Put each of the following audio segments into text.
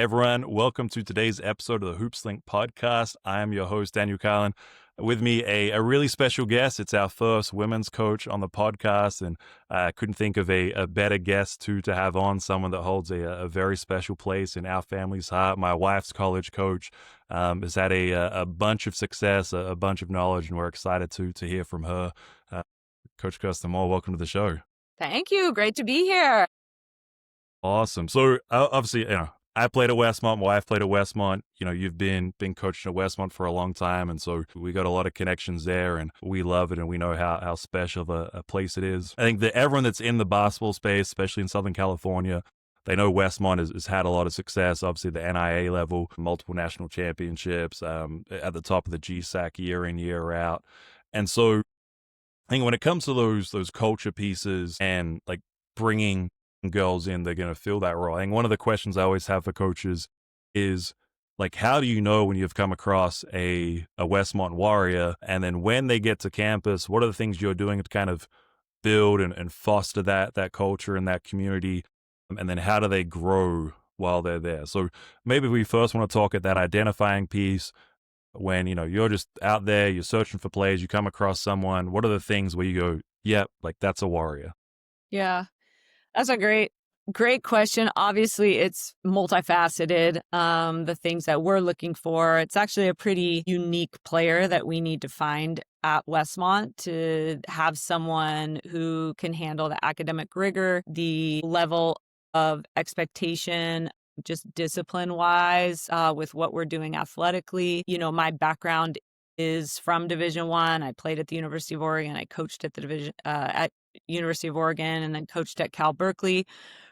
Everyone, welcome to today's episode of the HoopsLink podcast. I am your host, Daniel Carlin. With me, a really special guest. It's our first women's coach on the podcast, and I couldn't think of a better guest to have on, someone that holds a very special place in our family's heart. My wife's college coach has had a bunch of success, a bunch of knowledge, and we're excited to hear from her. Coach Kirsten Moore, welcome to the show. Thank you. Great to be here. Awesome. So obviously, I played at Westmont. My wife played at Westmont. You've been coaching at Westmont for a long time, and so we got a lot of connections there, and we love it, and we know how special of a place it is. I think that everyone that's in the basketball space, especially in Southern California, they know Westmont has had a lot of success. Obviously, the NIA level, multiple national championships, at the top of the GSAC year in, year out. And so I think when it comes to those culture pieces and like bringing girls in, they're going to fill that role. I think one of the questions I always have for coaches is like, how do you know when you've come across a Westmont warrior? And then when they get to campus, what are the things you're doing to kind of build and foster that culture and that community? And then how do they grow while they're there? So maybe we first want to talk at that identifying piece. When, you're just out there, you're searching for players, you come across someone, what are the things where you go, yep, like that's a warrior? Yeah, that's a great question. Obviously, it's multifaceted. The things that we're looking for, it's actually a pretty unique player that we need to find at Westmont to have someone who can handle the academic rigor, the level of expectation, just discipline-wise, with what we're doing athletically. My background is from Division I. I played at the University of Oregon. I coached at the at University of Oregon, and then coached at Cal Berkeley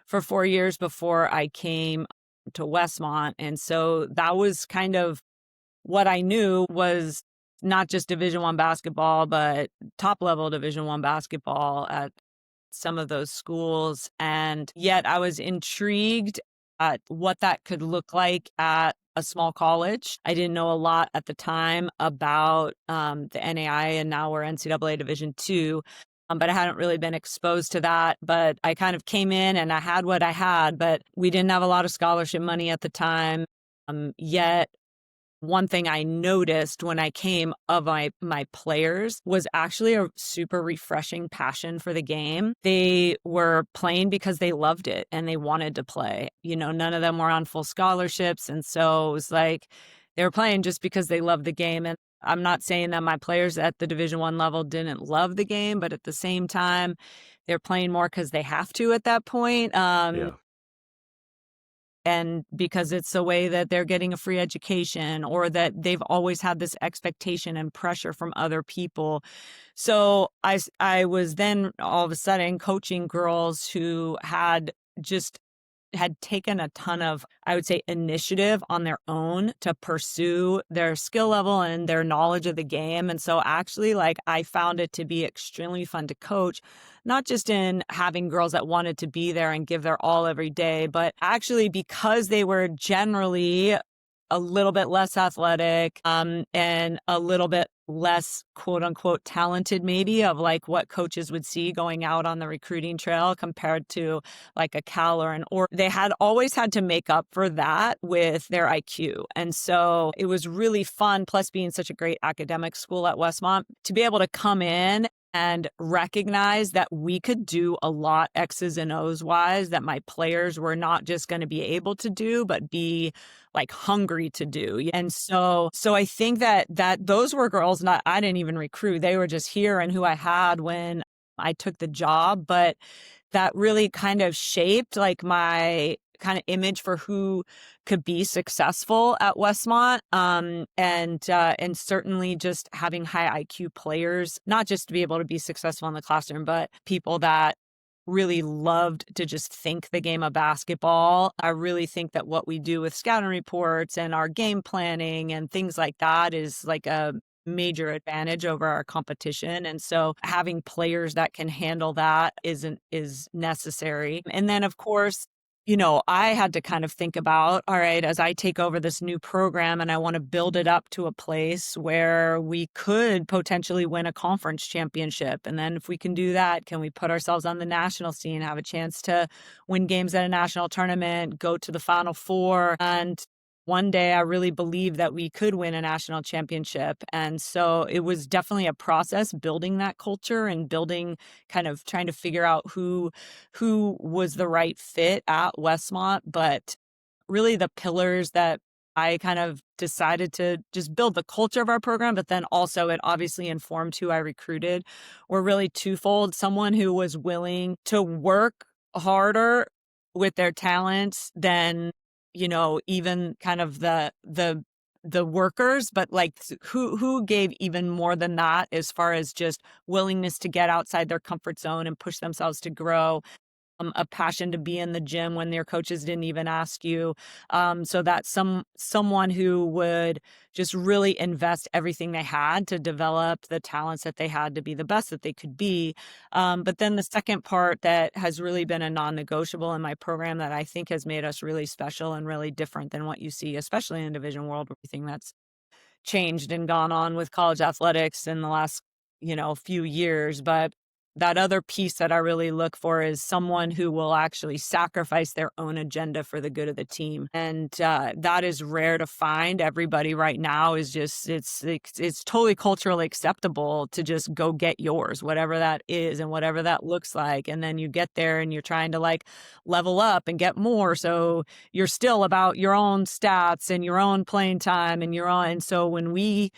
for 4 years before I came to Westmont. And so that was kind of what I knew was not just Division I basketball, but top-level Division I basketball at some of those schools. And yet I was intrigued at what that could look like at a small college. I didn't know a lot at the time about the NAI, and now we're NCAA Division II, but I hadn't really been exposed to that. But I kind of came in and I had what I had, but we didn't have a lot of scholarship money at the time. Yet one thing I noticed when I came of my players was actually a super refreshing passion for the game. They were playing because they loved it and they wanted to play. None of them were on full scholarships. And so it was like they were playing just because they loved the game. And I'm not saying that my players at the Division I level didn't love the game, but at the same time, they're playing more because they have to at that point. Yeah. And because it's a way that they're getting a free education, or that they've always had this expectation and pressure from other people. So I was then all of a sudden coaching girls who had taken a ton of, I would say, initiative on their own to pursue their skill level and their knowledge of the game. And so actually, I found it to be extremely fun to coach, not just in having girls that wanted to be there and give their all every day, but actually because they were generally a little bit less athletic, and a little bit less quote unquote talented maybe of what coaches would see going out on the recruiting trail compared to like a Cal or they had always had to make up for that with their IQ. And so it was really fun, plus being such a great academic school at Westmont, to be able to come in and recognize that we could do a lot X's and O's wise that my players were not just going to be able to do, but be hungry to do. And so I think that those were girls I didn't even recruit. They were just here and who I had when I took the job. But that really kind of shaped my kind of image for who could be successful at Westmont. And certainly just having high IQ players, not just to be able to be successful in the classroom, but people that really loved to just think the game of basketball. I really think that what we do with scouting reports and our game planning and things like that is a major advantage over our competition. And so having players that can handle that is necessary. And then, of course, I had to kind of think about, all right, as I take over this new program and I want to build it up to a place where we could potentially win a conference championship. And then if we can do that, can we put ourselves on the national scene, have a chance to win games at a national tournament, go to the Final Four? And one day I really believed that we could win a national championship. And so it was definitely a process building that culture and building, kind of trying to figure out who was the right fit at Westmont. But really the pillars that I kind of decided to just build the culture of our program, but then also it obviously informed who I recruited, were really twofold. Someone who was willing to work harder with their talents than, even kind of the workers, but like who gave even more than that as far as just willingness to get outside their comfort zone and push themselves to grow, a passion to be in the gym when their coaches didn't even ask you. So that someone who would just really invest everything they had to develop the talents that they had to be the best that they could be. But then the second part that has really been a non-negotiable in my program that I think has made us really special and really different than what you see, especially in Division World, everything that's changed and gone on with college athletics in the last, few years. But that other piece that I really look for is someone who will actually sacrifice their own agenda for the good of the team. And that is rare to find. Everybody right now is just, it's totally culturally acceptable to just go get yours, whatever that is and whatever that looks like. And then you get there and you're trying to like level up and get more. So you're still about your own stats and your own playing time and your own. And so when we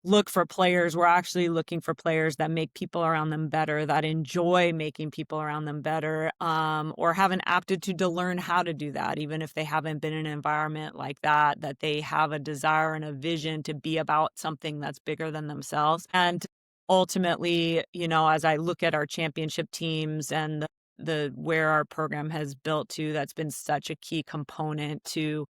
look for players, we're actually looking for players that make people around them better, that enjoy making people around them better, or have an aptitude to learn how to do that, even if they haven't been in an environment like that, that they have a desire and a vision to be about something that's bigger than themselves. And ultimately, as I look at our championship teams and the where our program has built to, that's been such a key component to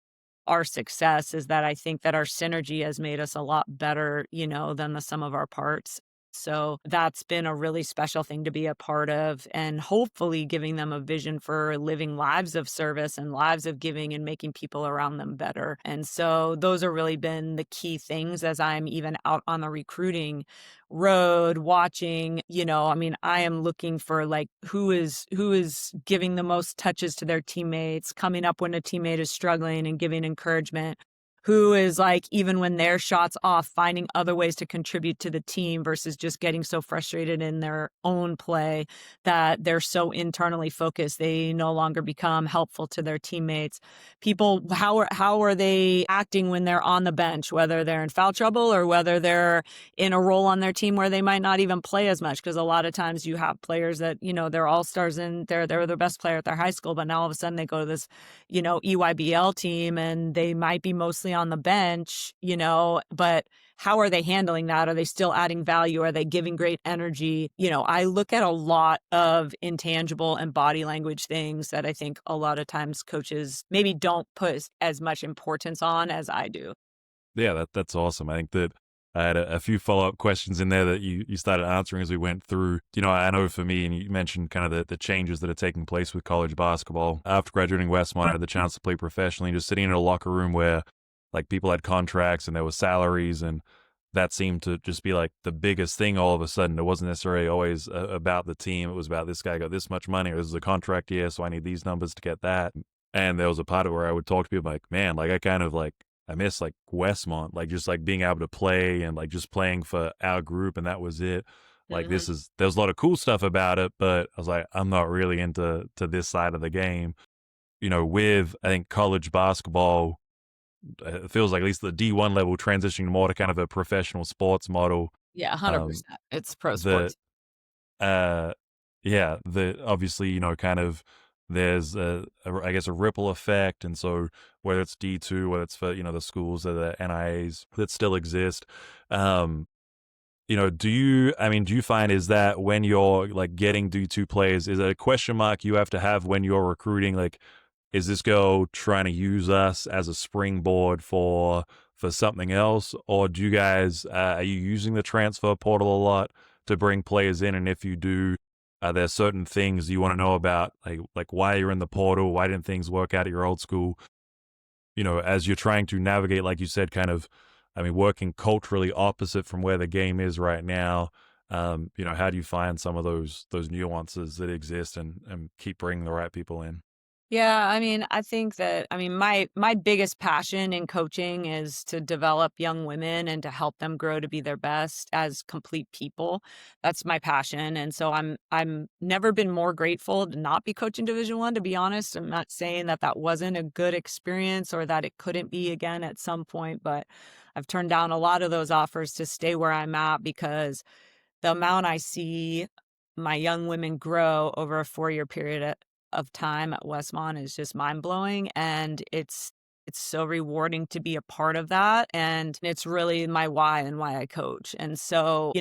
our success, is that I think that our synergy has made us a lot better, than the sum of our parts. So that's been a really special thing to be a part of, and hopefully giving them a vision for living lives of service and lives of giving and making people around them better. And so those have really been the key things as I'm even out on the recruiting road watching, I am looking for like who is giving the most touches to their teammates, coming up when a teammate is struggling and giving encouragement. Who is like, even when their shot's off, finding other ways to contribute to the team versus just getting so frustrated in their own play that they're so internally focused, they no longer become helpful to their teammates. People, how are they acting when they're on the bench, whether they're in foul trouble or whether they're in a role on their team where they might not even play as much? Because a lot of times you have players that, they're all-stars and they're the best player at their high school, but now all of a sudden they go to this, EYBL team and they might be mostly on the bench, but how are they handling that? Are they still adding value? Are they giving great energy? I look at a lot of intangible and body language things that I think a lot of times coaches maybe don't put as much importance on as I do. Yeah, that's awesome. I think that I had a few follow-up questions in there that you started answering as we went through. I know for me, and you mentioned kind of the changes that are taking place with college basketball. After graduating Westmont, I had the chance to play professionally, just sitting in a locker room where like people had contracts and there was salaries, and that seemed to just be like the biggest thing all of a sudden. It wasn't necessarily always about the team. It was about this guy got this much money, or this is a contract year, so I need these numbers to get that. And there was a part of where I would talk to people like, man, like I miss like Westmont, like just like being able to play and like just playing for our group, and that was it. Like Mhm. there's a lot of cool stuff about it, but I was like, I'm not really into this side of the game. With I think college basketball, it feels like at least the D1 level transitioning more to kind of a professional sports model. Yeah, Um, 100%. It's pro the sports. uh, yeah, the obviously kind of there's I guess a ripple effect, and so whether it's D2, whether it's for the schools or the NIAs that still exist, um, do you find is that when you're like getting D2 players, is it a question mark you have to have when you're recruiting? Like, is this girl trying to use us as a springboard for something else, or do you guys are you using the transfer portal a lot to bring players in? And if you do, Are there certain things you want to know about, like why you're in the portal? Why didn't things work out at your old school? As you're trying to navigate, like you said, kind of, I mean, working culturally opposite from where the game is right now. How do you find some of those nuances that exist and keep bringing the right people in? Yeah, I mean, I think that my biggest passion in coaching is to develop young women and to help them grow to be their best as complete people. That's my passion, and so I'm never been more grateful to not be coaching Division 1, to be honest. I'm not saying that that wasn't a good experience or that it couldn't be again at some point, but I've turned down a lot of those offers to stay where I'm at because the amount I see my young women grow over a 4-year period of time at Westmont is just mind-blowing, and it's so rewarding to be a part of that, and it's really my why and why I coach. And so,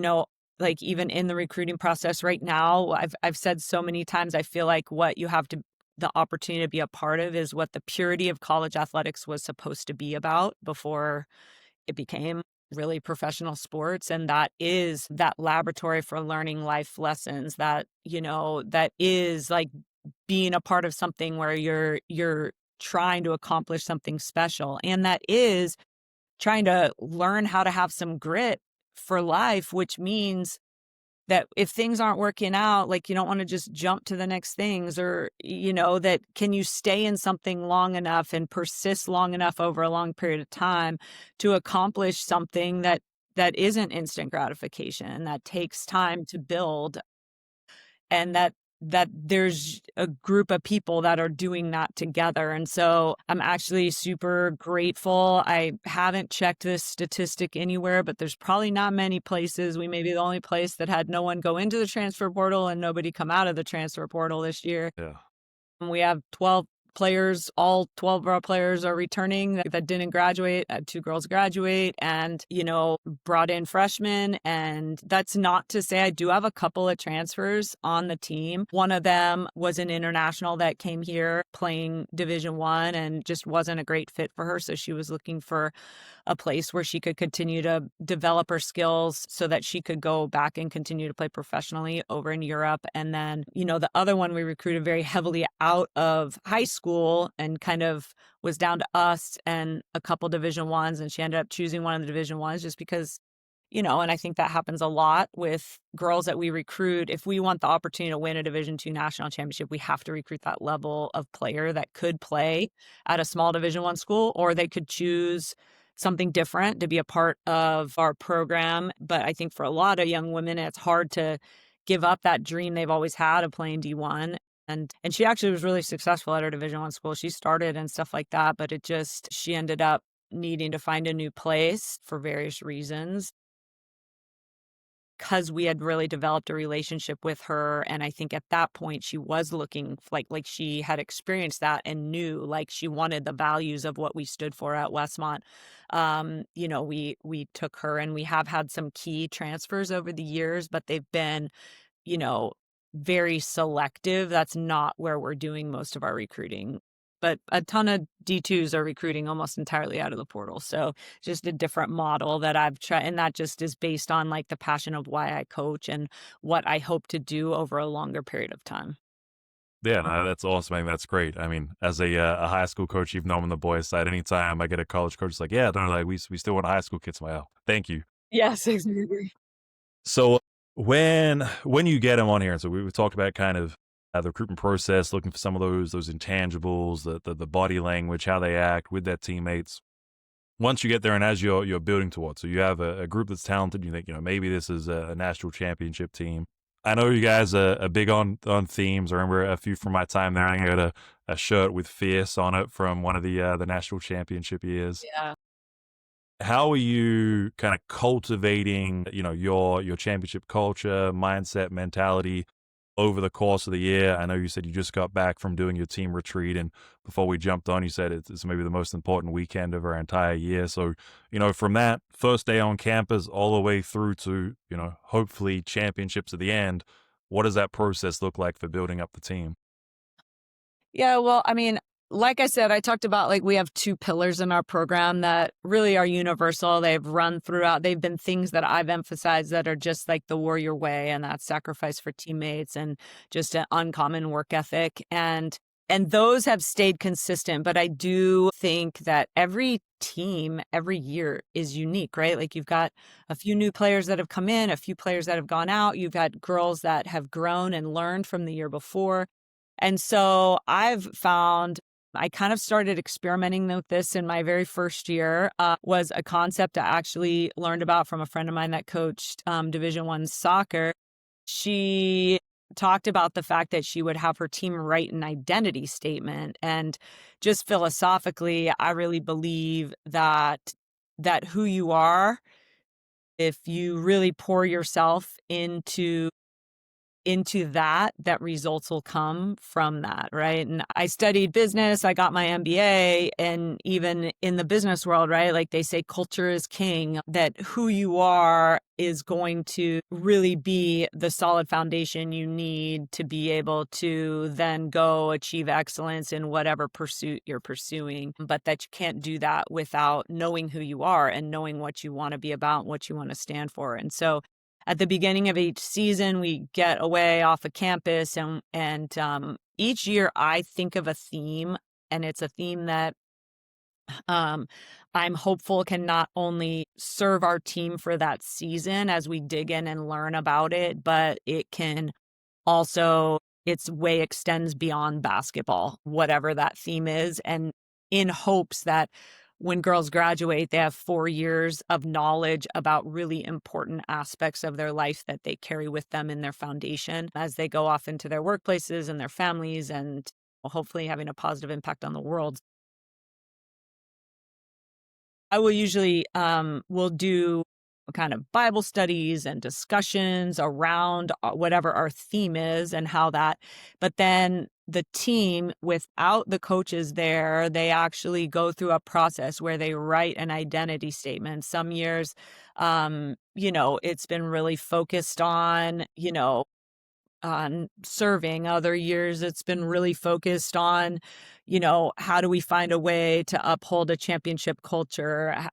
like, even in the recruiting process right now, I've said so many times, I feel like what you have to the opportunity to be a part of is what the purity of college athletics was supposed to be about before it became really professional sports, and that is that laboratory for learning life lessons, that is like being a part of something where you're trying to accomplish something special, and that is trying to learn how to have some grit for life, which means that if things aren't working out, like, you don't wanna just jump to the next things, or, that can you stay in something long enough and persist long enough over a long period of time to accomplish something that isn't instant gratification, that takes time to build, and that there's a group of people that are doing that together. And so I'm actually super grateful. I haven't checked this statistic anywhere, but there's probably not many places. We may be the only place that had no one go into the transfer portal and nobody come out of the transfer portal this year. Yeah. We have 12 players. All 12 of our players are returning that didn't graduate. 2 girls graduate, and, brought in freshmen. And that's not to say I do have a couple of transfers on the team. One of them was an international that came here playing Division 1 and just wasn't a great fit for her. So she was looking for a place where she could continue to develop her skills so that she could go back and continue to play professionally over in Europe. And then, the other one we recruited very heavily out of high school and kind of was down to us and a couple Division 1s, and she ended up choosing one of the Division 1s just because, and I think that happens a lot with girls that we recruit. If we want the opportunity to win a Division 2 national championship, we have to recruit that level of player that could play at a small Division 1 school, or they could choose something different to be a part of our program. But I think for a lot of young women, it's hard to give up that dream they've always had of playing D1. And she actually was really successful at her Division 1 school. She started and stuff like that, but she ended up needing to find a new place for various reasons, because we had really developed a relationship with her. And I think at that point she was looking like she had experienced that and knew, like, she wanted the values of what we stood for at Westmont. We took her, and we have had some key transfers over the years, but they've been, you know, very selective. That's not where we're doing most of our recruiting. But a ton of D2s are recruiting almost entirely out of the portal. So just a different model that I've tried. And that just is based on, like, the passion of why I coach and what I hope to do over a longer period of time. Yeah, no, that's awesome. I mean, that's great. I mean, as a high school coach, you've known on the boys' side. Anytime I get a college coach, it's like, yeah, they're like, we still want high school kids. Well, thank you. Yes, exactly. So when you get them on here, so we talked about kind of the recruitment process, looking for some of those intangibles, the body language, how they act with their teammates. Once you get there, and as you're building towards, so you have a group that's talented, you think, maybe this is a national championship team. I know you guys are big on themes. I remember a few from my time there. I got a shirt with "Fierce" on it from one of the national championship years. Yeah. How are you kind of cultivating, your championship culture, mindset, mentality over the course of the year? I know you said you just got back from doing your team retreat, and before we jumped on, you said it's maybe the most important weekend of our entire year. So, from that first day on campus all the way through to, hopefully championships at the end, what does that process look like for building up the team? Yeah, well, I mean, Like I said, I talked about like we have two pillars in our program that really are universal. They've run throughout, they've been things that I've emphasized that are just like the warrior way, and that's sacrifice for teammates and just an uncommon work ethic. And those have stayed consistent, but I do think that every team every year is unique, right? Like you've got a few new players that have come in, a few players that have gone out. You've got girls that have grown and learned from the year before. And so I've found I kind of started experimenting with this in my very first year. Was a concept I actually learned about from a friend of mine that coached Division I soccer. She talked about the fact that she would have her team write an identity statement, and just philosophically, I really believe that who you are, if you really pour yourself into that results will come from that, right? And I studied business, I got my MBA, and even in the business world, right? Like they say culture is king, that who you are is going to really be the solid foundation you need to be able to then go achieve excellence in whatever pursuit you're pursuing. But that you can't do that without knowing who you are and knowing what you want to be about, what you want to stand for. And so at the beginning of each season, we get away off of campus, and each year I think of a theme, and it's a theme that um, I'm hopeful can not only serve our team for that season as we dig in and learn about it, but it can also, its way extends beyond basketball, whatever that theme is, and in hopes that when girls graduate, they have 4 years of knowledge about really important aspects of their life that they carry with them in their foundation as they go off into their workplaces and their families, and hopefully having a positive impact on the world. I will usually will do kind of Bible studies and discussions around whatever our theme is and how that, but then the team, without the coaches there, they actually go through a process where they write an identity statement. Some years, it's been really focused on serving. Other years, it's been really focused on, how do we find a way to uphold a championship culture?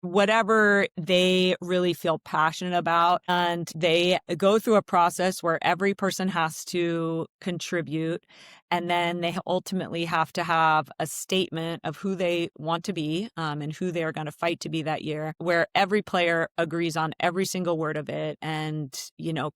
Whatever they really feel passionate about. And they go through a process where every person has to contribute. And then they ultimately have to have a statement of who they want to be, and who they are going to fight to be that year, where every player agrees on every single word of it and,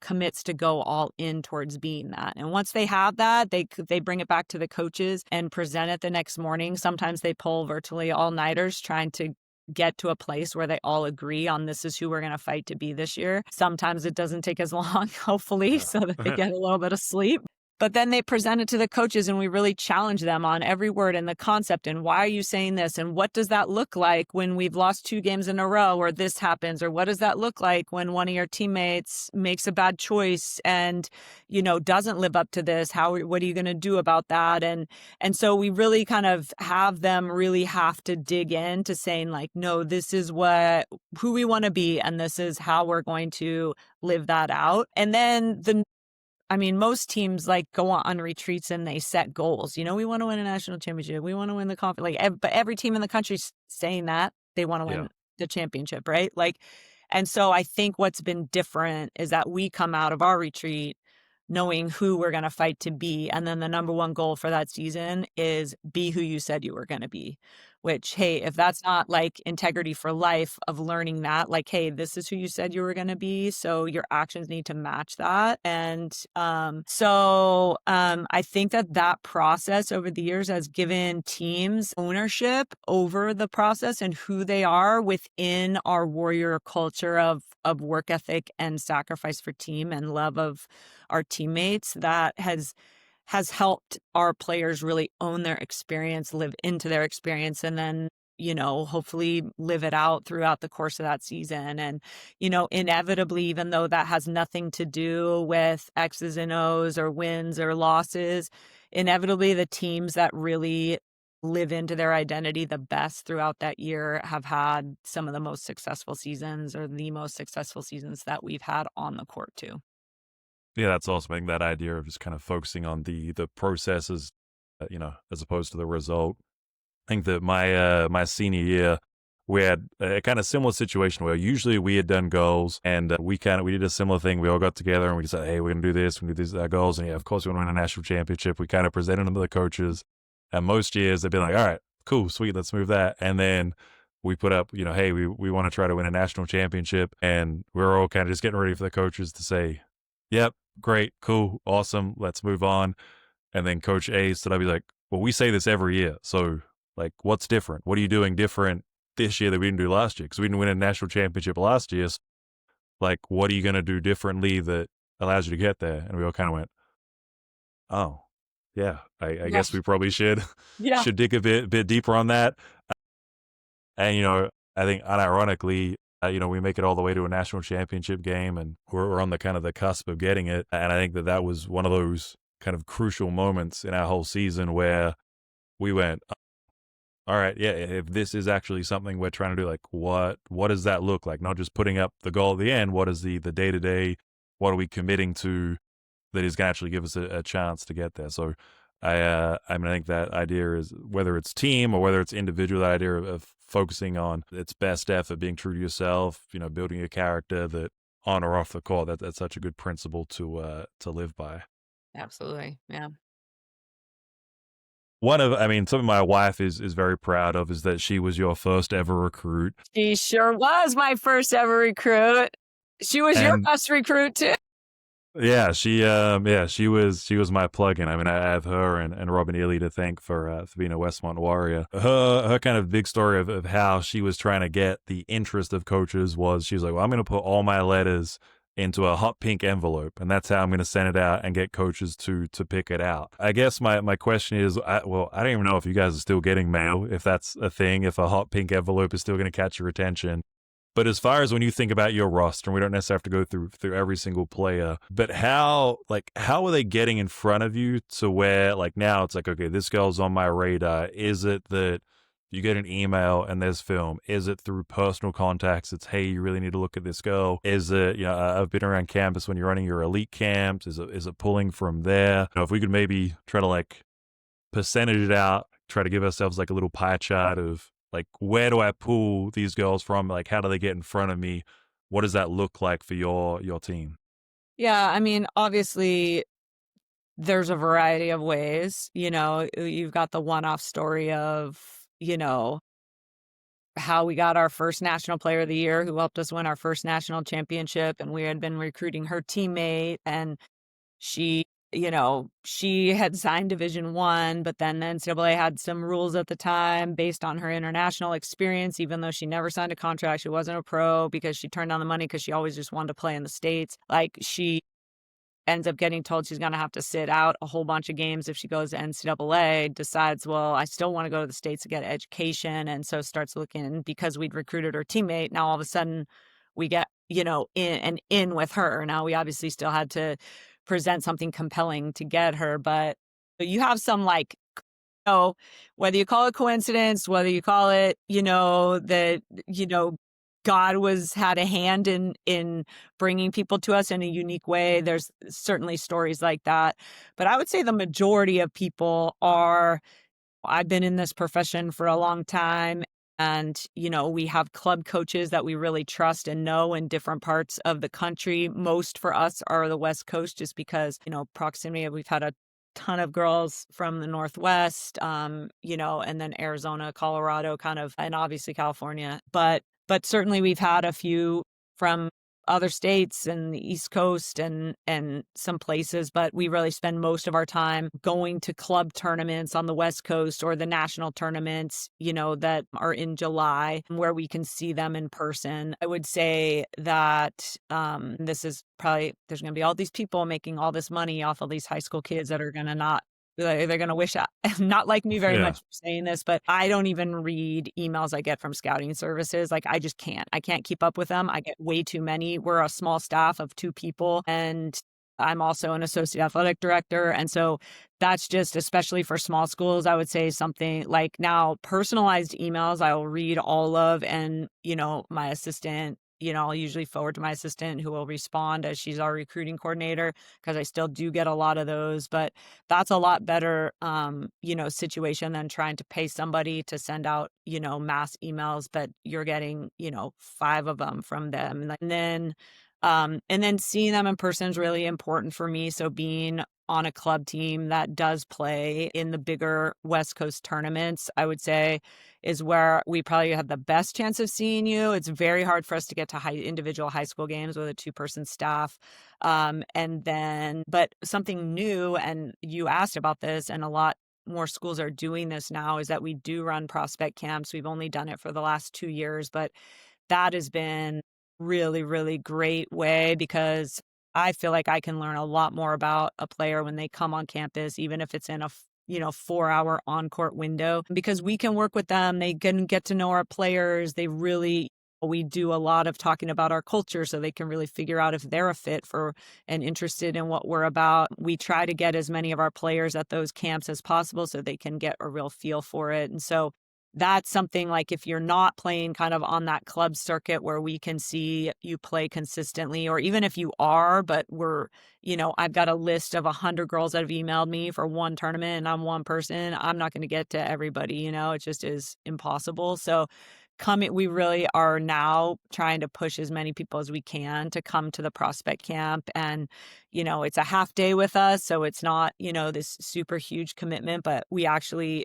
commits to go all in towards being that. And once they have that, they bring it back to the coaches and present it the next morning. Sometimes they pull virtually all-nighters trying to get to a place where they all agree on this is who we're going to fight to be this year. Sometimes it doesn't take as long, hopefully, so that they Yeah. get a little bit of sleep. But then they present it to the coaches, and we really challenge them on every word and the concept and why are you saying this, and what does that look like when we've lost 2 games in a row or this happens, or what does that look like when one of your teammates makes a bad choice and doesn't live up to this, what are you going to do about that? And so we really kind of have them really have to dig into saying like, no, this is who we want to be, and this is how we're going to live that out. And then most teams like go on retreats and they set goals. We want to win a national championship. We want to win the conference. But every team in the country's saying that they want to Yeah. win the championship, right? And so I think what's been different is that we come out of our retreat knowing who we're going to fight to be. And then the number one goal for that season is be who you said you were going to be, which, hey, if that's not like integrity for life of learning that, like, hey, this is who you said you were going to be. So your actions need to match that. And I think that process over the years has given teams ownership over the process and who they are within our warrior culture of work ethic and sacrifice for team and love of our teammates. That has helped our players really own their experience, live into their experience, and then, hopefully live it out throughout the course of that season. And, inevitably, even though that has nothing to do with X's and O's or wins or losses, inevitably the teams that really live into their identity the best throughout that year have had some of the most successful seasons, or the most successful seasons that we've had on the court too. Yeah, that's awesome. I think that idea of just kind of focusing on the processes as opposed to the result. I think that my senior year, we had a kind of similar situation where usually we had done goals and we did a similar thing. We all got together and we said, hey, we're gonna do this, we're gonna do these our goals, and yeah, of course we want to win a national championship. We kind of presented them to the coaches, and most years they'd be like, all right, cool, sweet, let's move that, and then we put up, hey, we want to try to win a national championship, and we're all kind of just getting ready for the coaches to say, yep, great, cool, awesome, let's move on. And then Coach A said, I'd be like, well, we say this every year. So, like, what's different? What are you doing different this year that we didn't do last year? Because we didn't win a national championship last year. So, like, what are you going to do differently that allows you to get there? And we all kind of went, oh, yeah, I Yeah. guess we probably should Yeah. should dig a bit deeper on that. And, I think unironically, we make it all the way to a national championship game, and we're on the kind of the cusp of getting it. And I think that was one of those kind of crucial moments in our whole season where we went, all right, yeah, if this is actually something we're trying to do, like what does that look like? Not just putting up the goal at the end. What is the day-to-day? What are we committing to that is going to actually give us a chance to get there? So I think that idea is, whether it's team or whether it's individual, that idea of focusing on its best effort, being true to yourself, building a character that on or off the court, that's such a good principle to live by. Absolutely. Yeah. Something my wife is very proud of is that she was your first ever recruit. She sure was my first ever recruit. She was your And best recruit too. yeah, she was my plug-in. I have her and Robin Ely to thank for being a Westmont Warrior. Her kind of big story of how she was trying to get the interest of coaches was, she was like, well, I'm going to put all my letters into a hot pink envelope, and that's how I'm going to send it out and get coaches to pick it out. I guess my question is, I don't even know if you guys are still getting mail, if that's a thing, if a hot pink envelope is still going to catch your attention. But as far as when you think about your roster, and we don't necessarily have to go through every single player, but how are they getting in front of you to where, like, now it's like, okay, this girl's on my radar? Is it that you get an email and there's film? Is it through personal contacts? It's, hey, you really need to look at this girl. Is it, I've been around campus when you're running your elite camps. Is it pulling from there? If we could maybe try to percentage it out, try to give ourselves like a little pie chart of, like, where do I pull these girls from? Like, how do they get in front of me? What does that look like for your team? Yeah. Obviously, there's a variety of ways. You've got the one-off story of, how we got our first National Player of the Year, who helped us win our first national championship. And we had been recruiting her teammate, and she, she had signed Division I, but then the NCAA had some rules at the time based on her international experience. Even though she never signed a contract, she wasn't a pro because she turned down the money because she always just wanted to play in the States. Like, she ends up getting told she's going to have to sit out a whole bunch of games if she goes to NCAA, decides, well, I still want to go to the States to get education. And so starts looking, because we'd recruited her teammate. Now all of a sudden we get, in with her. Now we obviously still had to present something compelling to get her, but you have some, whether you call it coincidence, whether you call it, that, God had a hand in bringing people to us in a unique way. There's certainly stories like that. But I would say the majority of people are, I've been in this profession for a long time, and, we have club coaches that we really trust and know in different parts of the country. Most for us are the West Coast, just because, proximity. We've had a ton of girls from the Northwest, and then Arizona, Colorado, kind of, and obviously California. But certainly we've had a few from other states and the East Coast and some places, but we really spend most of our time going to club tournaments on the West Coast, or the national tournaments, that are in July, where we can see them in person. I would say that this is probably, there's going to be all these people making all this money off of these high school kids that are going to not, they're going to wish not like me very much Yeah. for saying this, but I don't even read emails I get from scouting services. Like, I just can't. I can't keep up with them. I get way too many. We're a small staff of 2 people, and I'm also an associate athletic director. And so that's just, especially for small schools, I would say something like, now personalized emails I'll read all of, and, my assistant I'll usually forward to my assistant who will respond as she's our recruiting coordinator because I still do get a lot of those. But that's a lot better, situation than trying to pay somebody to send out, mass emails, but you're getting, 5 of them from them. And then seeing them in person is really important for me. So being on a club team that does play in the bigger West Coast tournaments, I would say is where we probably have the best chance of seeing you. It's very hard for us to get to individual high school games with a 2-person staff. But something new, and you asked about this, and a lot more schools are doing this now, is that we do run prospect camps. We've only done it for the last 2 years, but that has been really, really great way because I feel like I can learn a lot more about a player when they come on campus, even if it's in a 4-hour on-court window, because we can work with them. They can get to know our players. We do a lot of talking about our culture so they can really figure out if they're a fit for and interested in what we're about. We try to get as many of our players at those camps as possible so they can get a real feel for it. And so that's something like if you're not playing kind of on that club circuit where we can see you play consistently, or even if you are, but I've got a list of 100 girls that have emailed me for one tournament and I'm one person, I'm not going to get to everybody, it just is impossible. So we really are now trying to push as many people as we can to come to the prospect camp. And, it's a half day with us. So it's not, this super huge commitment, but we actually,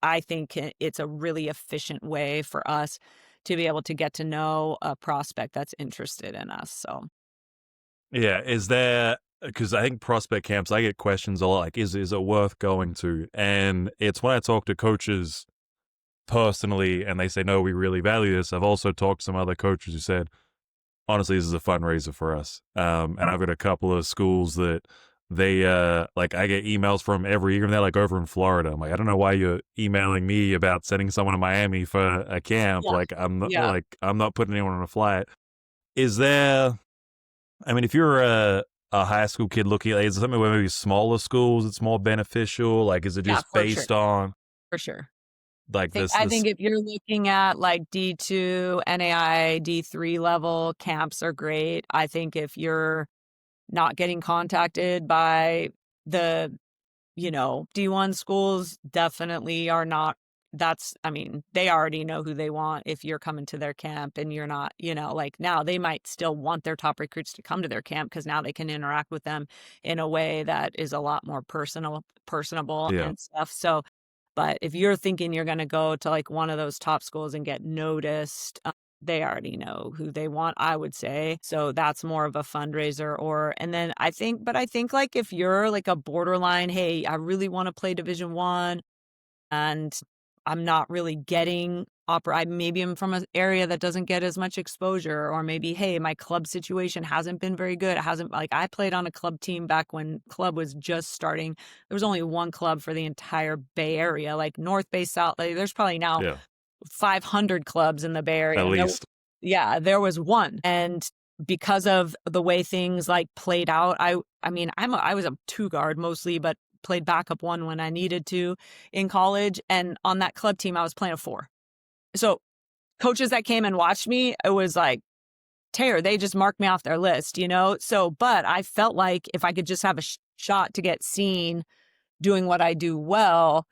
I think it's a really efficient way for us to be able to get to know a prospect that's interested in us. So, Yeah, is there, because I think prospect camps, I get questions a lot like, is it worth going to? And it's when I talk to coaches personally and they say, no, we really value this. I've also talked to some other coaches who said, honestly, this is a fundraiser for us. And I've got a couple of schools that they, like, I get emails from every year, and they're like over in Florida. I'm like, I don't know why you're emailing me about sending someone to Miami for a camp. yeah, Like, yeah, I'm not putting anyone on a flight. Is there, I mean, if you're a high school kid looking at, is it something where maybe smaller schools, it's more beneficial? Like, is it yeah, just for sure, based on for sure. like I this? think if you're looking at like D2, NAI, D3 level camps are great. I think if you're not getting contacted by the D1 schools, definitely are not. They already know who they want if you're coming to their camp and you're not, like now they might still want their top recruits to come to their camp because now they can interact with them in a way that is a lot more personable Yeah. and stuff. So, but if you're thinking you're going to go to like one of those top schools and get noticed, they already know who they want, I would say. So that's more of a fundraiser. And then I think like if you're like a borderline, hey, I really want to play Division 1 and I'm not really getting maybe I'm from an area that doesn't get as much exposure, or maybe, hey, my club situation hasn't been very good. It hasn't, like, I played on a club team back when club was just starting. There was only one club for the entire Bay Area, like North Bay, South. Like, there's probably now Yeah. 500 clubs in the Bay At Area. least. There was one. And because of the way things like played out, I was a 2 guard mostly, but played backup 1 when I needed to in college. And on that club team, I was playing a 4. So coaches that came and watched me, it was like, Taylor, they just marked me off their list, So, but I felt like if I could just have a shot to get seen doing what I do well,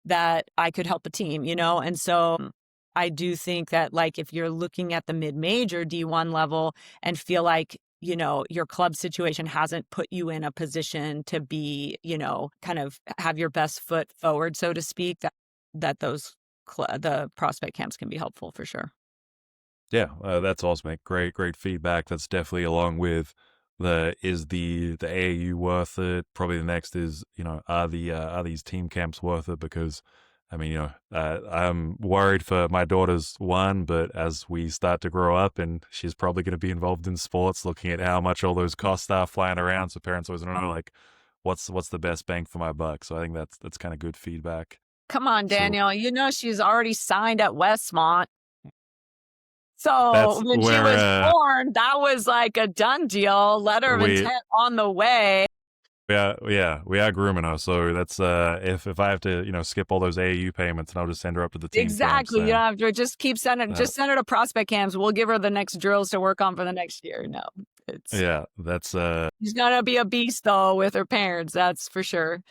that I could help a team, And so I do think that, like, if you're looking at the mid-major D1 level and feel like, your club situation hasn't put you in a position to be, kind of have your best foot forward, so to speak, that the prospect camps can be helpful for sure. Yeah, that's awesome, mate. Great feedback. That's definitely along with the AAU worth it? Probably the next is, are these team camps worth it? Because I mean, I'm worried for my daughter's one, but as we start to grow up and she's probably going to be involved in sports, looking at how much all those costs are flying around, so parents always want to know like what's the best bang for my buck. So I think that's kind of good feedback. Come on, So Daniel. She's already signed at Westmont. So that's when she was where born, that was like a done deal, letter of we intent on the way. Yeah, we are grooming her. So that's if I have to, skip all those AAU payments and I'll just send her up to the team camps, Exactly, you don't then have to just keep sending uh, just send her to prospect camps, we'll give her the next drills to work on for the next year. No, it's yeah, that's she's gonna be a beast, though, with her parents, that's for sure,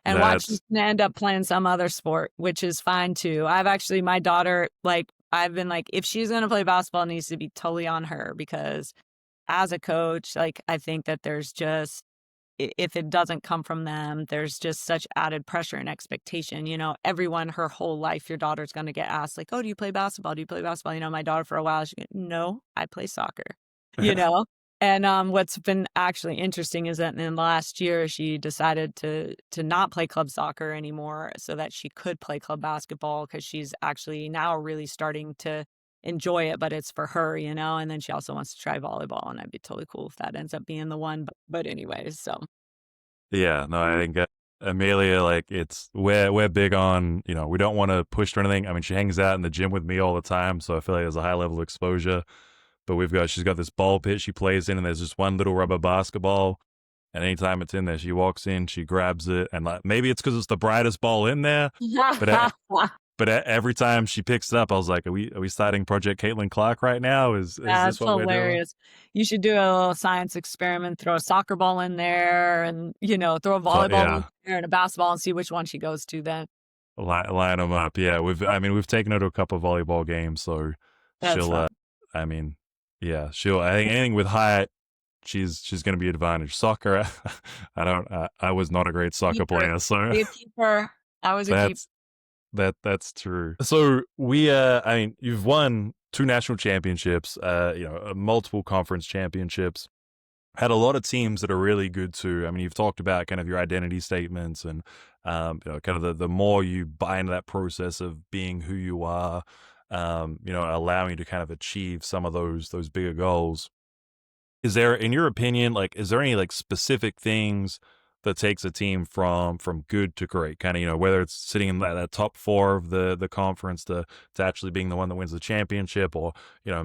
and watch she's that's gonna end up playing some other sport, which is fine too. My daughter, I've been like, if she's gonna play basketball, it needs to be totally on her because as a coach, I think that there's just if it doesn't come from them, there's just such added pressure and expectation. Everyone her whole life, your daughter's going to get asked, like, oh, do you play basketball? Do you play basketball? My daughter for a while, she go, no, I play soccer, you know? And what's been actually interesting is that in the last year, she decided to not play club soccer anymore so that she could play club basketball because she's actually now really starting to enjoy it, but it's for her, and then she also wants to try volleyball, and I'd be totally cool if that ends up being the one. But anyways, so yeah. No, I think Amelia, like we're big on, we don't want to push her or anything. I mean, she hangs out in the gym with me all the time, so I feel like there's a high level of exposure. But she's got this ball pit she plays in, and there's just one little rubber basketball. And anytime it's in there, she walks in, she grabs it, and like maybe it's because it's the brightest ball in there, but every time she picks it up, I was like, "Are we starting Project Caitlin Clark right now? Is this That's what we're doing?" hilarious. You should do a little science experiment, throw a soccer ball in there and, throw a volleyball in Yeah, there and a basketball and see which one she goes to then. line them up. Yeah, we've taken her to a couple of volleyball games, so That's she'll. fun. I mean, yeah, she'll. I think anything with height, she's going to be an advantage. Soccer, I don't. I was not a great soccer Keeper. player, so Be a keeper. I was a keeper. that's that's true. So I mean, you've won two national championships, multiple conference championships. Had a lot of teams that are really good too. I mean, you've talked about kind of your identity statements and, kind of the more you buy into that process of being who you are, allowing you to kind of achieve some of those bigger goals. Is there, in your opinion, like, is there any like specific things that takes a team from good to great? Kind of, whether it's sitting in that top four of the conference to actually being the one that wins the championship, or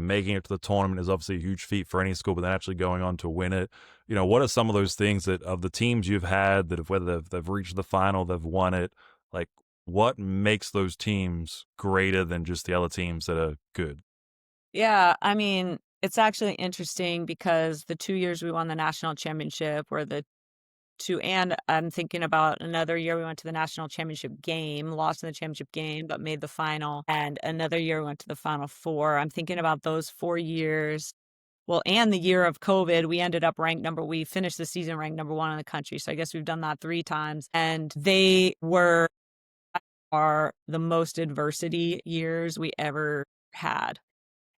making it to the tournament is obviously a huge feat for any school, but then actually going on to win it. What are some of those things that of the teams you've had that have, whether they've reached the final, they've won it, like what makes those teams greater than just the other teams that are good? Yeah, I mean, it's actually interesting because the 2 years we won the national championship were the 2, and I'm thinking about another year we went to the national championship game, lost in the championship game, but made the final, and another year we went to the Final Four. I'm thinking about those 4 years. Well, and the year of COVID, we finished the season ranked number 1 in the country, so I guess we've done that 3 times, and they are the most adversity years we ever had.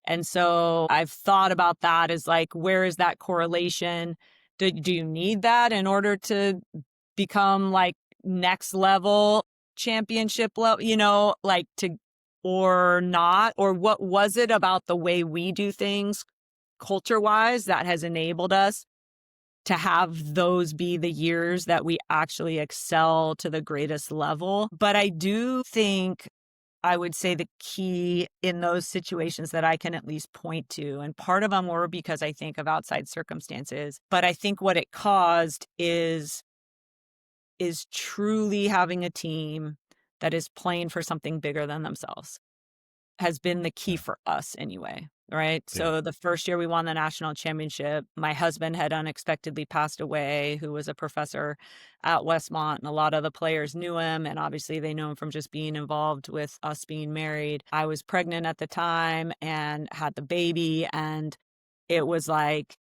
And so I've thought about that as like, where is that correlation? Do you need that in order to become like next level championship level, or not? Or what was it about the way we do things culture wise that has enabled us to have those be the years that we actually excel to the greatest level? But I do think I would say the key in those situations that I can at least point to, and part of them were because I think of outside circumstances, but I think what it caused is truly having a team that is playing for something bigger than themselves has been the key Yeah, for us anyway. Right. yeah, So the first year we won the national championship, my husband had unexpectedly passed away, who was a professor at Westmont, and a lot of the players knew him. And obviously they knew him from just being involved with us being married. I was pregnant at the time and had the baby. And it was like,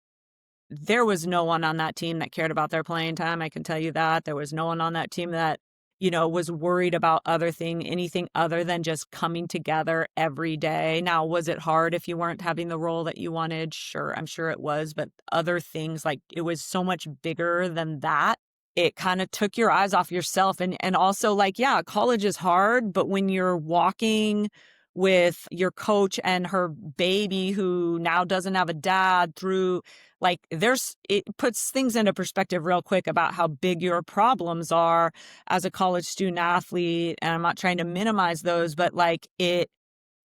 there was no one on that team that cared about their playing time. I can tell you that. There was no one on that team that, was worried about anything other than just coming together every day. Now, was it hard if you weren't having the role that you wanted? Sure, I'm sure it was. But other things, like it was so much bigger than that. It kind of took your eyes off yourself. And also, like, yeah, college is hard, but when you're walking with your coach and her baby who now doesn't have a dad through, like, it puts things into perspective real quick about how big your problems are as a college student athlete. And I'm not trying to minimize those, but like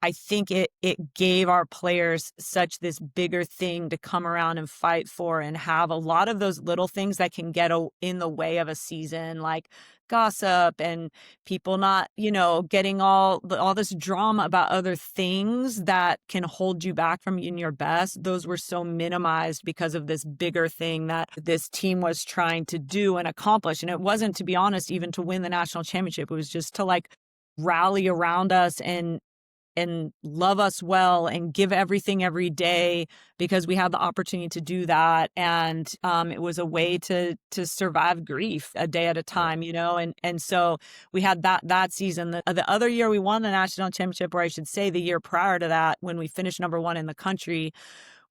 I think it gave our players such this bigger thing to come around and fight for, and have a lot of those little things that can get in the way of a season, like gossip and people not, getting all this drama about other things that can hold you back from being your best. Those were so minimized because of this bigger thing that this team was trying to do and accomplish. And it wasn't, to be honest, even to win the national championship. It was just to like rally around us and love us well and give everything every day, because we had the opportunity to do that. And it was a way to survive grief a day at a time, and so we had that season. The other year we won the national championship, or I should say the year prior to that, when we finished number one in the country,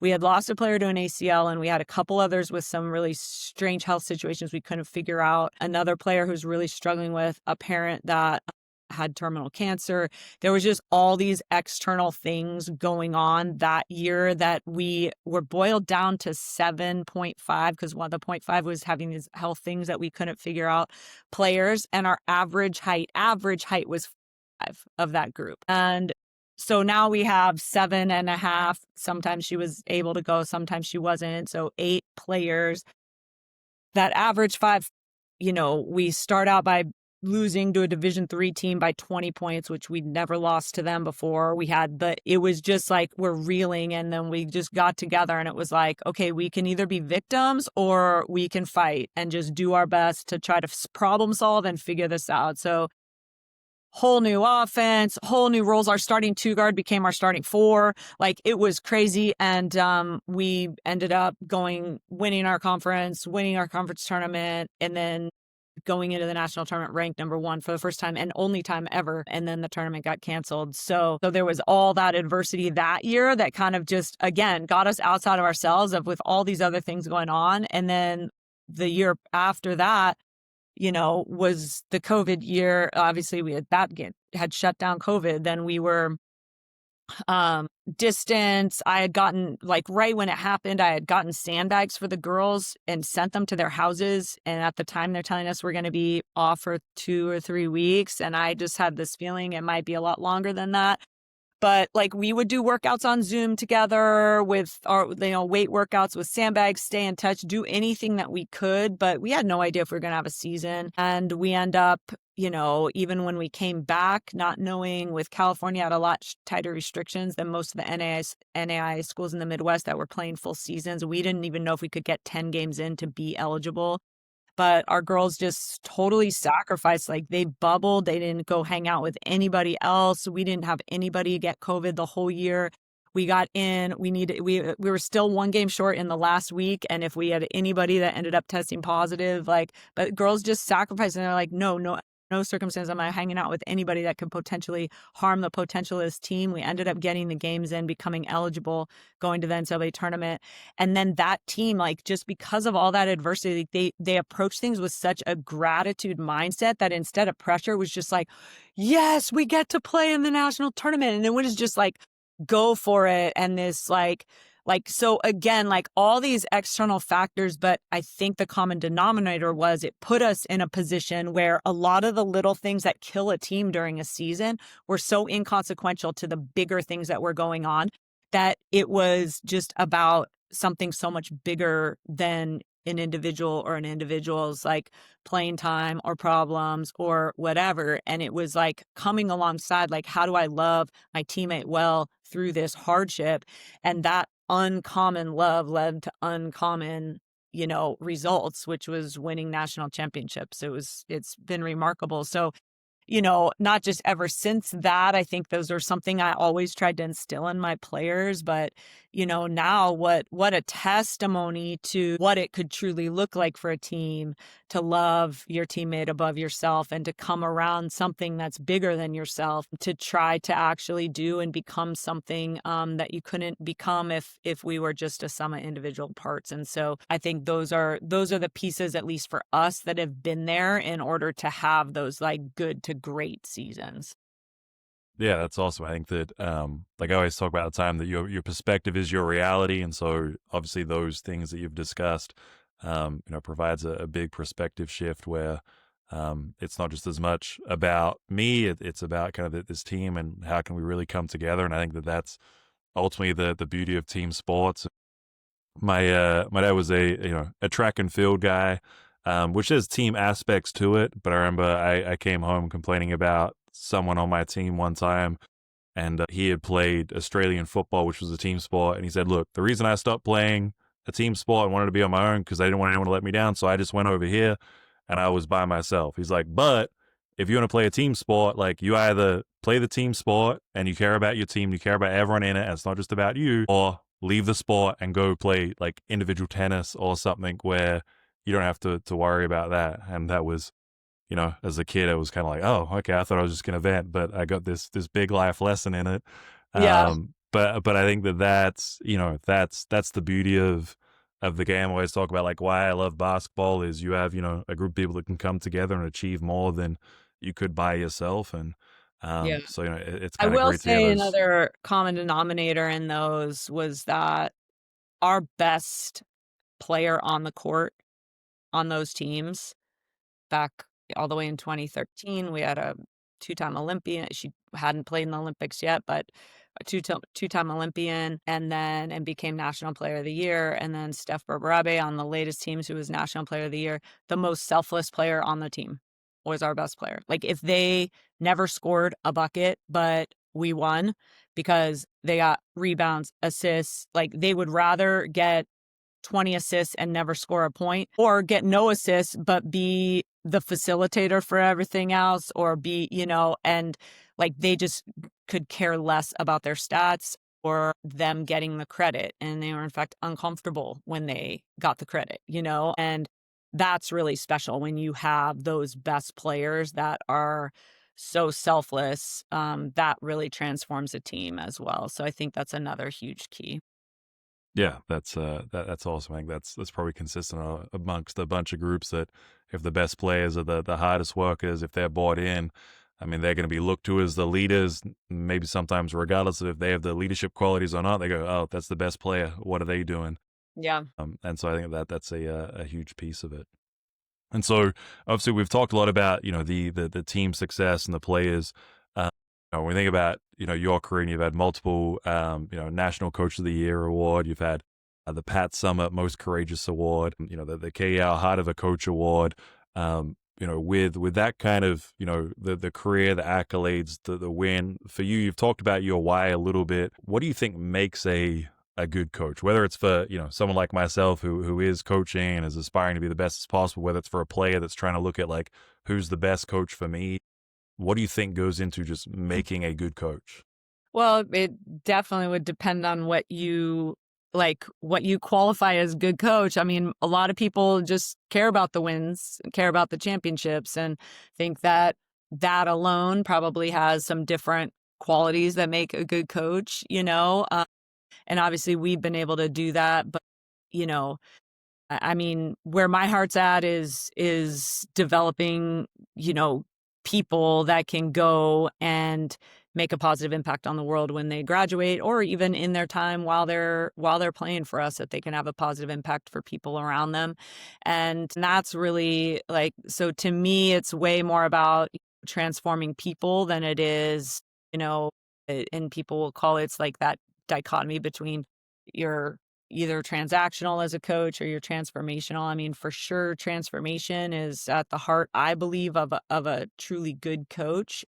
we had lost a player to an ACL, and we had a couple others with some really strange health situations we couldn't figure out. Another player who's really struggling with a parent that had terminal cancer. There was just all these external things going on that year that we were boiled down to 7.5, because one of the 0.5 was having these health things that we couldn't figure out, players, and our average height was 5 of that group. And so now we have 7.5. Sometimes she was able to go, sometimes she wasn't. So 8 players. That average 5, we start out by losing to a Division III team by 20 points, which we'd never lost to them before. It was just like we're reeling, and then we just got together and it was like, okay, we can either be victims or we can fight and just do our best to try to problem solve and figure this out. So whole new offense, whole new roles. Our starting 2 guard became our starting 4. Like, it was crazy. And we ended up winning our conference tournament, and then going into the national tournament ranked number 1 for the first time and only time ever. And then the tournament got canceled. So there was all that adversity that year that kind of just, again, got us outside of ourselves with all these other things going on. And then the year after that, was the COVID year. Obviously we had shut down COVID. Then we were distance. I had gotten, like, right when it happened, I had gotten sandbags for the girls and sent them to their houses. And at the time they're telling us we're going to be off for 2 or 3 weeks. And I just had this feeling it might be a lot longer than that. But like, we would do workouts on Zoom together with our, weight workouts with sandbags, stay in touch, do anything that we could. But we had no idea if we were going to have a season. And we end up, even when we came back, not knowing, with California had a lot tighter restrictions than most of the NAIA schools in the Midwest that were playing full seasons. We didn't even know if we could get 10 games in to be eligible. But our girls just totally sacrificed. Like, they bubbled. They didn't go hang out with anybody else. We didn't have anybody get COVID the whole year. We got in. We were still 1 game short in the last week. And if we had anybody that ended up testing positive, but girls just sacrificed. And they're like, no circumstance am I hanging out with anybody that could potentially harm the potential of this team. We ended up getting the games in, becoming eligible, going to the NCAA tournament. And then that team, like, just because of all that adversity, they approached things with such a gratitude mindset that instead of pressure, it was just like, yes, we get to play in the national tournament. And it was just like, go for it. And this so again, like, all these external factors, but I think the common denominator was it put us in a position where a lot of the little things that kill a team during a season were so inconsequential to the bigger things that were going on, that it was just about something so much bigger than an individual or an individual's, like, playing time or problems or whatever. And it was like coming alongside, like, how do I love my teammate well through this hardship? And that uncommon love led to uncommon, results, which was winning national championships. It's been remarkable. So, not just ever since that, I think those are something I always tried to instill in my players, but, now what a testimony to what it could truly look like for a team to love your teammate above yourself and to come around something that's bigger than yourself, to try to actually do and become something that you couldn't become if we were just a sum of individual parts. And so I think those are the pieces, at least for us, that have been there in order to have those, like, good to great seasons. Yeah, that's awesome. I think that, like I always talk about the time, that your perspective is your reality, and so obviously those things that you've discussed, provides a big perspective shift where, It's not just as much about me; it's about kind of this team and how can we really come together. And I think that that's ultimately the beauty of team sports. My dad was a track and field guy, which has team aspects to it. But I remember I came home complaining about someone on my team one time, and he had played Australian football, which was a team sport. And he said, "Look, the reason I stopped playing a team sport and wanted to be on my own because I didn't want anyone to let me down, so I just went over here and I was by myself." He's like, "But if you want to play a team sport, like you either play the team sport and you care about your team, you care about everyone in it, and it's not just about you, or leave the sport and go play like individual tennis or something where you don't have to worry about that." And that was, as a kid, I was kind of like, "Oh, okay." I thought I was just going to vent, but I got this big life lesson in it. Yeah. But I think that that's the beauty of the game. I always talk about like why I love basketball is you have a group of people that can come together and achieve more than you could by yourself, and Yeah. so it's I kind of will great to hear say those. another common denominator in those was that our best player on the court on those teams back all the way in 2013, we had a two-time Olympian. She hadn't played in the Olympics yet, but a two-time Olympian, and became National Player of the Year. And then Steph Berberabe on the latest teams, who was National Player of the Year. The most selfless player on the team was our best player. Like if they never scored a bucket, but we won because they got rebounds, assists, like they would rather get 20 assists and never score a point, or get no assists but be the facilitator for everything else, or and like they just could care less about their stats or them getting the credit, and they were in fact uncomfortable when they got the credit. And that's really special when you have those best players that are so selfless. That really transforms a team as well, so I think that's another huge key. Yeah, that's awesome. I think that's probably consistent amongst a bunch of groups that if the best players are the hardest workers, if they're bought in, I mean, they're going to be looked to as the leaders. Maybe sometimes, regardless of if they have the leadership qualities or not, they go, "Oh, that's the best player. What are they doing?" Yeah. And so I think that's a huge piece of it. And so obviously we've talked a lot about, the team success and the players. When we think about, your career, and you've had multiple, National Coach of the Year award. You've had the Pat Summitt Most Courageous Award, the KL Heart of a Coach Award. With that kind of, the career, the accolades, the win for you, you've talked about your why a little bit. What do you think makes a good coach, whether it's for, someone like myself who is coaching and is aspiring to be the best as possible, whether it's for a player that's trying to look at like, who's the best coach for me? What do you think goes into just making a good coach? Well, it definitely would depend on what you qualify as good coach. I mean, a lot of people just care about the wins, care about the championships, and think that that alone probably has some different qualities that make a good coach. And obviously we've been able to do that, but you know, I mean, where my heart's at is developing, people that can go and make a positive impact on the world when they graduate, or even in their time while they're playing for us, that they can have a positive impact for people around them. And that's really like, so to me, it's way more about transforming people than it is, you know, and people will call it's like that dichotomy between your either transactional as a coach or you're transformational. I mean, for sure, transformation is at the heart, I believe, of a truly good coach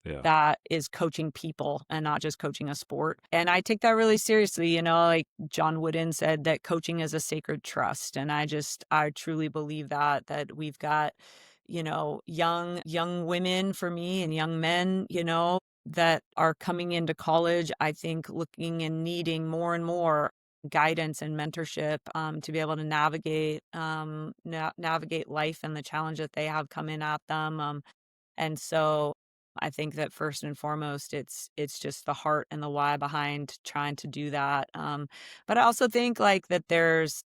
Yeah. that is coaching people and not just coaching a sport. And I take that really seriously. Like John Wooden said, that coaching is a sacred trust. And I truly believe that we've got, young women for me and young men, that are coming into college, I think looking and needing more and more guidance and mentorship, to be able to navigate life and the challenge that they have coming at them. And so I think that first and foremost, it's just the heart and the why behind trying to do that. But I also think like that there's,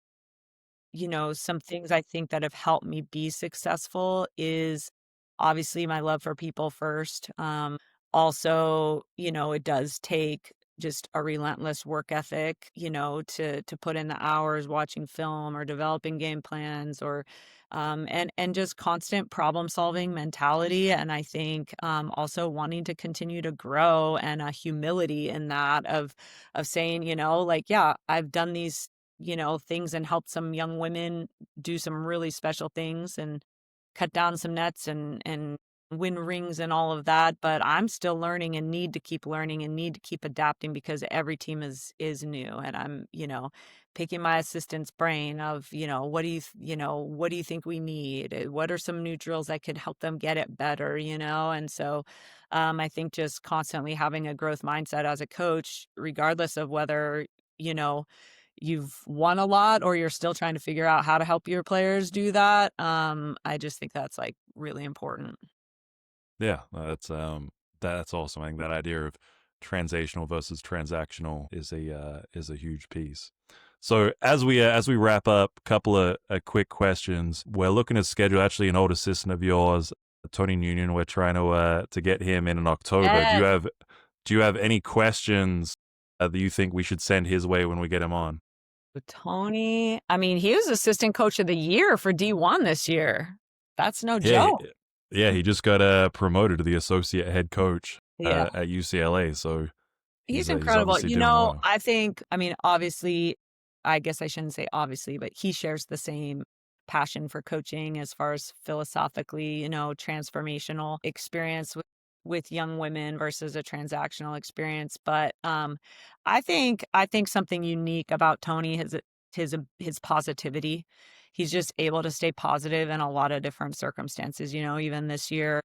some things I think that have helped me be successful is obviously my love for people first. Also, it does take just a relentless work ethic, to put in the hours watching film or developing game plans or and just constant problem solving mentality. And I think also wanting to continue to grow and a humility in that of saying, like, yeah, I've done these, things and helped some young women do some really special things and cut down some nets and win rings and all of that, but I'm still learning and need to keep learning and need to keep adapting because every team is new, and I'm, picking my assistant's brain of, what do you think we need? What are some new drills that could help them get it better, And so I think just constantly having a growth mindset as a coach, regardless of whether, you know, you've won a lot or you're still trying to figure out how to help your players do that. I just think that's like really important. Yeah, that's awesome. I think that idea of transational versus transactional is a huge piece. So as we wrap up, a couple of quick questions. We're looking to schedule actually an old assistant of yours, Tony Noonan. We're trying to get him in October. Yes. Do you have any questions that you think we should send his way when we get him on? With Tony, I mean, he was assistant coach of the year for D1 this year. That's no Yeah, joke. yeah, he just got promoted to the associate head coach Yeah. at UCLA. So He's he's incredible. obviously doing well. I mean, obviously, I guess I shouldn't say obviously, but he shares the same passion for coaching as far as philosophically, transformational experience with young women versus a transactional experience. But I think something unique about Tony is his positivity. He's just able to stay positive in a lot of different circumstances. Even this year,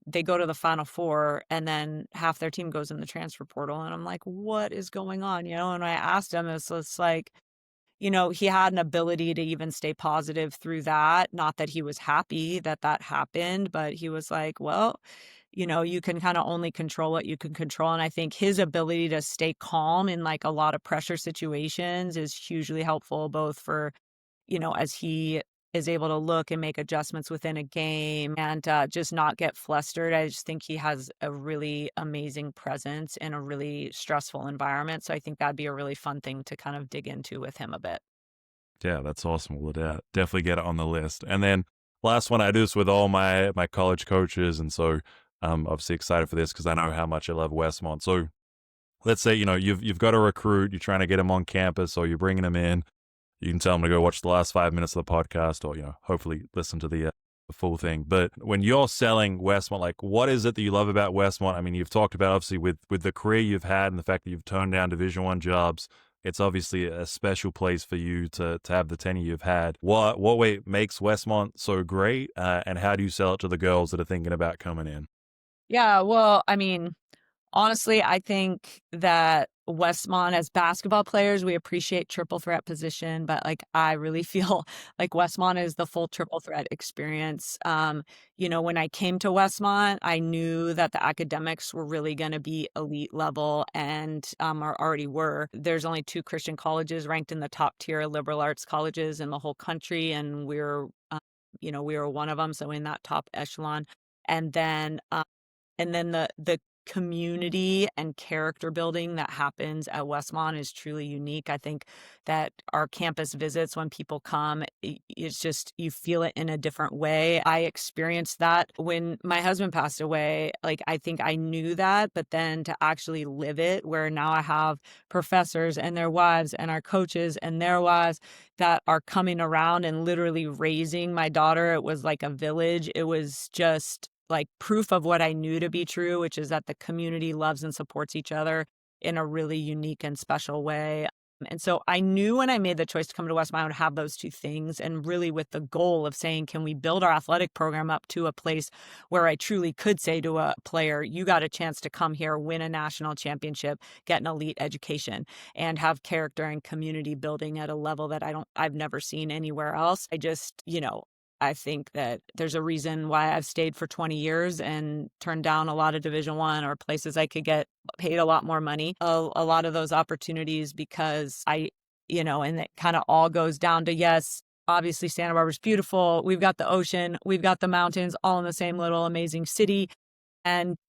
they go to the Final Four and then half their team goes in the transfer portal. And I'm like, what is going on? And I asked him, it's like, he had an ability to even stay positive through that. Not that he was happy that that happened, but he was like, well, you can kind of only control what you can control. And I think his ability to stay calm in like a lot of pressure situations is hugely helpful, both for as he is able to look and make adjustments within a game and just not get flustered. I just think he has a really amazing presence in a really stressful environment. So I think that'd be a really fun thing to kind of dig into with him a bit. Yeah, that's awesome. We'll definitely get it on the list. And then last one, I do this with all my college coaches, and so I'm obviously excited for this because I know how much I love Westmont. So let's say you've got a recruit, you're trying to get him on campus, or you're bringing him in. You can tell him to go watch the last 5 minutes of the podcast, or hopefully listen to the full thing. But when you're selling Westmont, like what is it that you love about Westmont? I mean, you've talked about obviously with the career you've had and the fact that you've turned down Division I jobs. It's obviously a special place for you to have the tenure you've had. What way makes Westmont so great, and how do you sell it to the girls that are thinking about coming in? Yeah, well, I mean, honestly, I think that Westmont as basketball players, we appreciate triple threat position, but like I really feel like Westmont is the full triple threat experience. When I came to Westmont, I knew that the academics were really going to be elite level and or already were. There's only two Christian colleges ranked in the top tier liberal arts colleges in the whole country, and we were one of them, so in that top echelon. And then the community and character building that happens at Westmont is truly unique. I think that our campus visits, when people come, it's just, you feel it in a different way. I experienced that when my husband passed away. Like, I think I knew that, but then to actually live it, where now I have professors and their wives and our coaches and their wives that are coming around and literally raising my daughter. It was like a village. It was just like proof of what I knew to be true, which is that the community loves and supports each other in a really unique and special way. And so I knew when I made the choice to come to Westmont, I would have those two things, and really with the goal of saying, can we build our athletic program up to a place where I truly could say to a player, you got a chance to come here, win a national championship, get an elite education, and have character and community building at a level that I've never seen anywhere else. I think that there's a reason why I've stayed for 20 years and turned down a lot of Division I or places I could get paid a lot more money. A lot of those opportunities because and it kind of all goes down to, yes, obviously Santa Barbara's beautiful. We've got the ocean, we've got the mountains, all in the same little amazing city.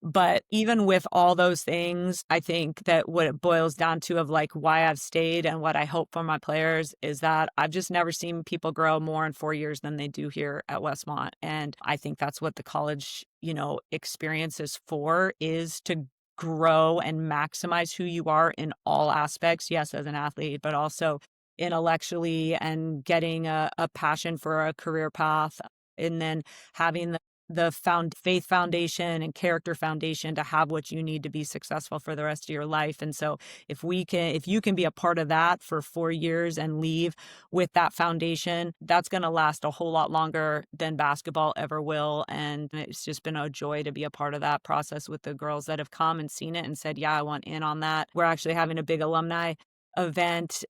But even with all those things, I think that what it boils down to of like why I've stayed and what I hope for my players is that I've just never seen people grow more in 4 years than they do here at Westmont. And I think that's what the college, experience is for, is to grow and maximize who you are in all aspects. Yes, as an athlete, but also intellectually and getting a passion for a career path. And then having the faith foundation and character foundation to have what you need to be successful for the rest of your life. And so if you can be a part of that for 4 years and leave with that foundation, that's going to last a whole lot longer than basketball ever will. And it's just been a joy to be a part of that process with the girls that have come and seen it and said, yeah, I want in on that. We're actually having a big alumni event,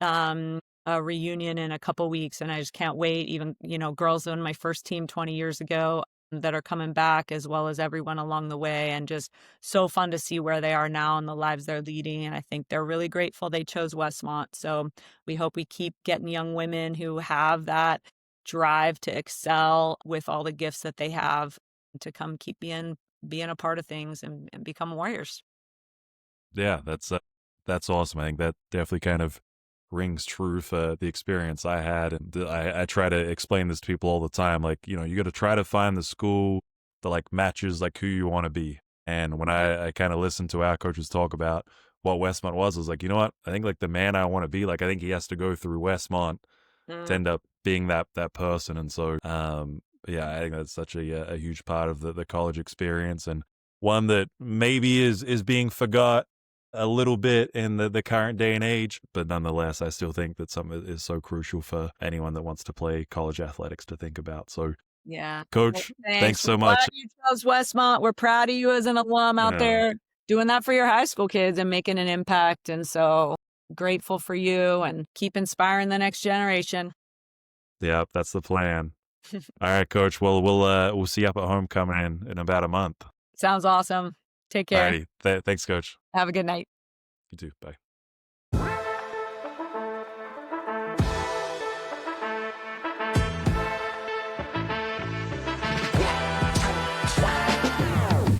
a reunion in a couple weeks, and I just can't wait. Even, girls on my first team 20 years ago that are coming back, as well as everyone along the way, and just so fun to see where they are now and the lives they're leading. And I think they're really grateful they chose Westmont. So we hope we keep getting young women who have that drive to excel with all the gifts that they have to come keep being a part of things and become warriors. Yeah, that's awesome. I think that definitely kind of rings true for the experience I had, and I try to explain this to people all the time. Like, you got to try to find the school that like matches like who you want to be. And when I kind of listened to our coaches talk about what Westmont was, I was like, you know what? I think like the man I want to be, like I think he has to go through Westmont to Mm. end up being that person. And so, yeah, I think that's such a huge part of the college experience, and one that maybe is being forgot a little bit in the current day and age, but nonetheless, I still think that something is so crucial for anyone that wants to play college athletics to think about. So, Yeah. Well, Coach, thanks thanks. We're so glad much. you chose Westmont. We're proud of you as an alum out Yeah, there doing that for your high school kids and making an impact. And so grateful for you and keep inspiring the next generation. yeah, that's the plan. All right, Coach. Well, we'll see you up at homecoming in about a month. Sounds awesome. Take All care. righty. Thanks, Coach. Have a good night. You too. Bye.